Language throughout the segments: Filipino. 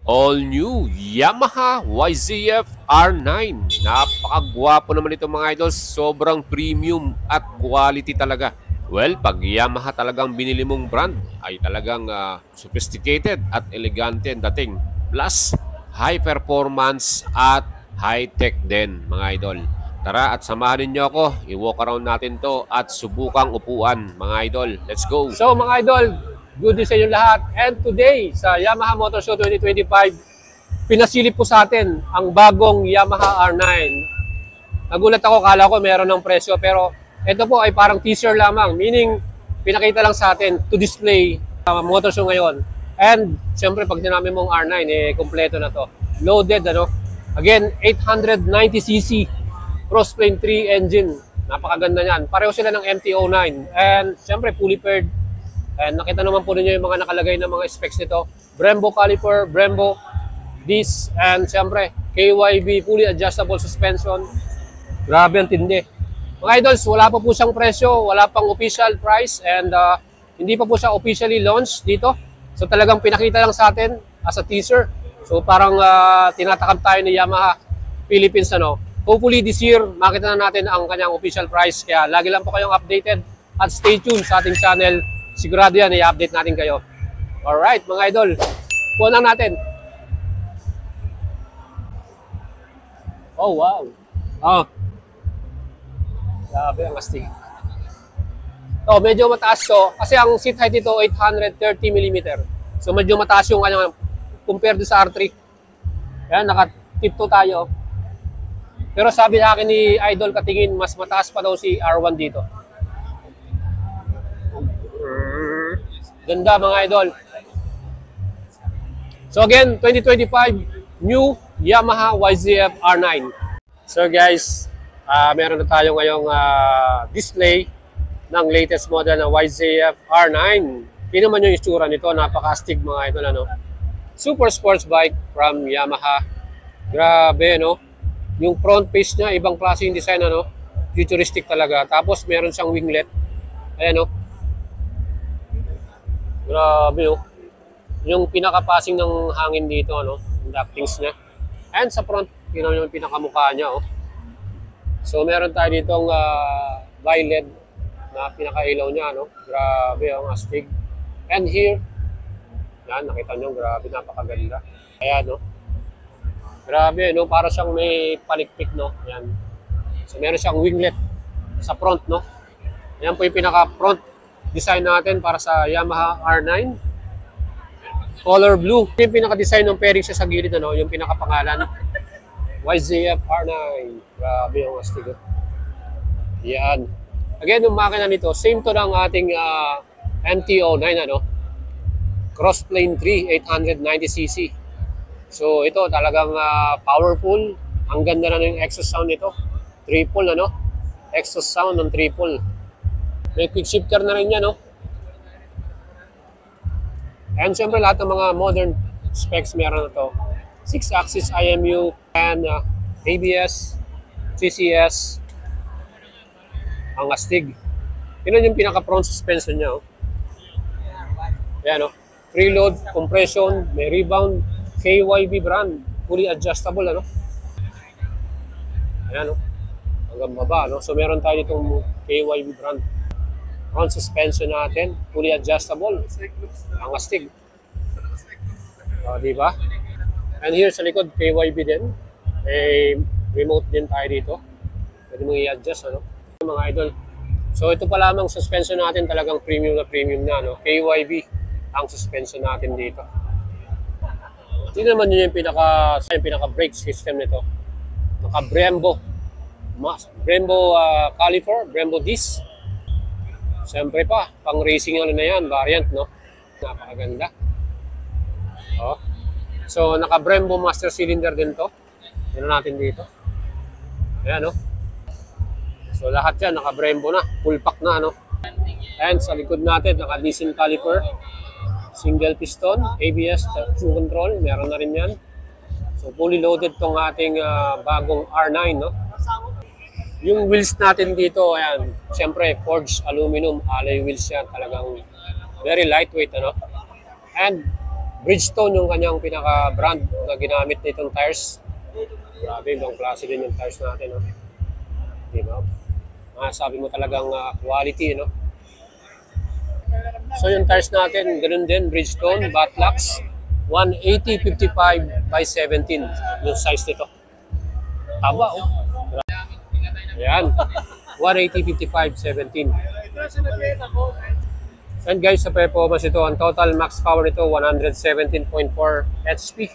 All new Yamaha YZF R9. Napakagwapo naman ito mga idol. Sobrang premium at quality talaga. Well, pag Yamaha talagang binili mong brand ay talagang sophisticated at elegante ang dating. Plus, high performance at high-tech din mga idol. Tara at samahan niyo ako. I-walk around natin to at subukang upuan mga idol. Let's go! So mga idol, good day sa inyo lahat. And today, sa Yamaha Motor Show 2025, pinasilip po sa atin ang bagong Yamaha R9. Nagulat ako, kala ko meron ng presyo, pero ito po ay parang teaser lamang. Meaning, pinakita lang sa atin to display Motor Show ngayon. And, siyempre, pag dinami mong R9, kompleto na to. Loaded, ano? Again, 890cc Crossplane 3 engine. Napakaganda niyan. Pareho sila ng MT-09. And, siyempre, fully paired. And nakita naman po ninyo yung mga nakalagay na mga specs nito. Brembo caliper, Brembo disc, and siyempre, KYB fully adjustable suspension. Grabe ang tindi. Mga idols, wala pa po siyang presyo, wala pang official price, and hindi pa po siya officially launched dito. So talagang pinakita lang sa atin as a teaser. So parang tinatakam tayo ni Yamaha Philippines. Hopefully this year, makita na natin ang kanyang official price. Kaya lagi lang po kayong updated at stay tuned sa ating channel. Sigurado yan, i-update natin kayo. Alright, mga idol. Kuha lang natin. Oh, wow. Oh. Grabe, ang astig. Oh, medyo mataas to. Kasi ang seat height ito, 830mm. So, medyo mataas yung kanyang compared sa R3. Yan, naka-tipto tayo. Pero sabi sa akin ni Idol Katingin, mas mataas pa daw si R1 dito. Ganda mga idol. So again, 2025 new Yamaha YZF R9. So guys, meron na tayo ngayong display ng latest model na YZF R9. Tingnan naman yung itsura nito, napaka-astig mga idol, ano. Super sports bike from Yamaha. Grabe, no. Yung front face niya, ibang klase yung design, ano. Futuristic talaga. Tapos meron siyang winglet. Ayan, no. Grabe, oh. Yung pinaka-passing ng hangin dito, ano, yung ductings niya. And sa front, yun yung pinaka-mukha niya, oh. So, meron tayo ditong bi-LED na pinaka-ilaw niya, ano. Grabe, ang astig. And here, yan, nakita nyo, grabe, napakaganda. Ayan, no. Grabe, no, para siyang may palikpik, no. Yan. So, meron siyang winglet sa front, no. Yan po yung pinaka-front design natin para sa Yamaha R9. Color blue. Yung pinaka-design ng pairing siya sa gilid, ano, yung pinaka-pangalan. YZF R9. Grabe yung astig. Yan. Again, yung makina nito, same to ng ating MT-09, ano. Crossplane 3, 890cc. So, ito talagang powerful. Ang ganda na ng exhaust sound nito. Triple, ano. Exhaust sound ng triple. May quick shifter na rin yan, no? And syempre lahat ng mga modern specs meron na to. 6-axis IMU and ABS, CCS. Ang astig. Yun yung pinaka-front suspension niya, oh. Ayan, no? Preload, compression, may rebound, KYB brand, fully adjustable, ano? Ayan, no? Hanggang baba, no? So meron tayo itong KYB brand. Front suspension natin, fully adjustable. Ang astig. Diba? And here sa likod, KYB din. May remote din tayo dito. Pwede mong i-adjust, ano? Mga idol. So ito pa lamang suspension natin, talagang premium na, no? KYB ang suspension natin dito. Tingnan naman yun yung pinaka-brake system nito. Naka-Brembo. Brembo caliper, Brembo disc. Siyempre pa, pang racing ano na yan, variant, no? Napakaganda. Oh. So, naka-Brembo master cylinder din to. Yan natin dito. Ayan, no? So, lahat yan, naka-Brembo na. Full pack na, no? And sa likod natin, naka-decent caliper. Single piston, ABS, traction control, meron na rin yan. So, fully loaded tong ating bagong R9, no? Yung wheels natin dito, ayan, siyempre, forged aluminum, alloy wheels yan. Talagang very lightweight, ano? And Bridgestone yung kanyang pinaka-brand na ginamit nitong tires. Grabe, ibang klase din yung tires natin. No? Diba? Sabi mo talagang quality, no? So yung tires natin, ganun din, Bridgestone, Batlux, 180/55 by 17 yung size nito. Taba, oh. Ayan, 180/55/17. And guys, sa performance ito, ang total max power nito, 117.4 HP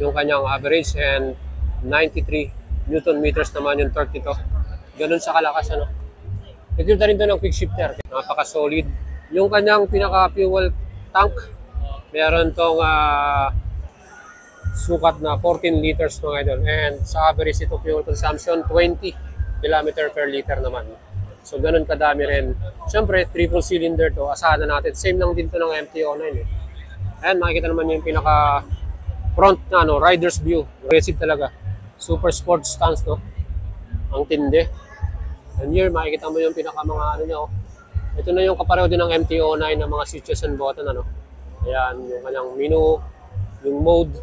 yung kanyang average and 93 Newton meters naman yung torque nito. Ganun sa kalakas, ano. Nagkita rin ito ng quick shifter. Napaka-solid. Yung kanyang pinaka-fuel tank, meron tong sukat na 14 liters mga idol. And sa average ito fuel consumption, 20 km per liter naman. So ganun kadami rin. Siyempre, triple cylinder to. Asahan na natin. Same lang din to ng MT-09 eh. And makikita naman yung pinaka front na rider's view. Aggressive talaga. Super sport stance, no? Ang tindi. And here, makikita mo yung pinaka mga ano niya, oh. Ito na yung kapareho din ng MT-09 ng mga switches and button, ano. Ayan, yung kanyang menu, yung mode,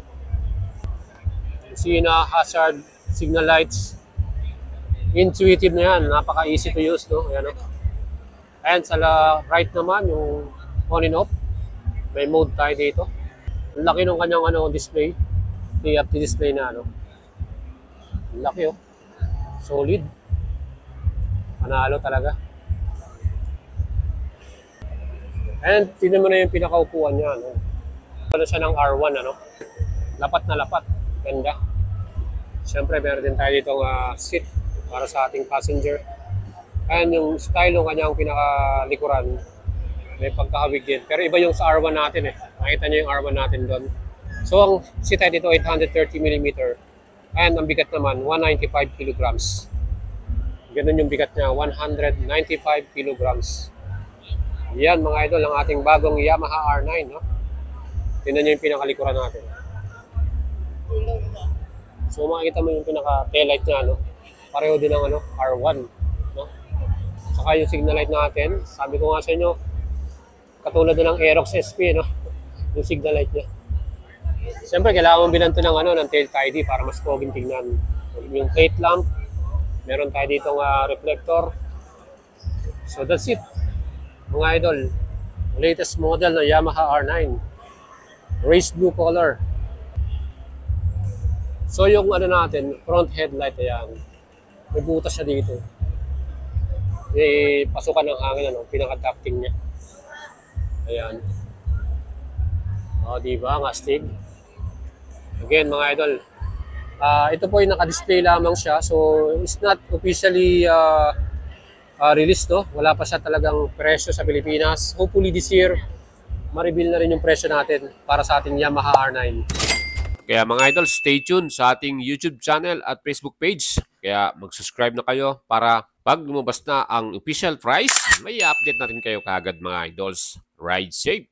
yung sina, hazard, signal lights. Intuitive na yan, napaka-easy to use, no? Ayan, oh. And sa right naman, yung on and off. May mode tayo dito. Ang laki ng kanyang display. Up display na, ano. Ang laki, oh. Solid. Panalo talaga. And tignan mo na yung pinakaupuan niya, ano. Ano siya ng R1, ano. Lapat na lapat. Ganda. Siyempre, meron din tayo ditong seat para sa ating passenger. And yung style ng kanyang pinakalikuran, may pagkahawig din. Pero iba yung sa R1 natin eh. Nakita niyo yung R1 natin doon. So ang seat height dito 830mm. And ang bigat naman 195 kilograms. Ganun yung bigat niya, 195 kilograms. Yan mga idol, ang ating bagong Yamaha R9. No? Tingnan niyo yung pinakalikuran natin. So makikita mo yung pinaka-taillight niya, no? Pareho din ng R1, no? Saka yung signal light natin, sabi ko nga sa inyo, katulad din ng Aerox SP, no? Yung signal light niya. Siyempre, kailangan mong bilan ito ng tail tidy para mas poging tingnan. Yung plate lamp, meron tayo ditong reflector. So that's it, mga idol. Latest model ng Yamaha R9. Race blue color. So yung natin, front headlight, ayan. May butas siya dito. May pasukan ng hangin, pinaka-ducting niya. Ayan. O, diba? Ang astig. Again, mga idol, ito po yung naka-display lamang siya. So, it's not officially released, no? Wala pa siya talagang presyo sa Pilipinas. Hopefully this year, ma-reveal na rin yung presyo natin para sa ating Yamaha R9. Kaya mga idol, stay tuned sa ating YouTube channel at Facebook page. Kaya mag-subscribe na kayo para pag lumabas na ang official price, may update na rin kayo kaagad mga idols. Ride safe!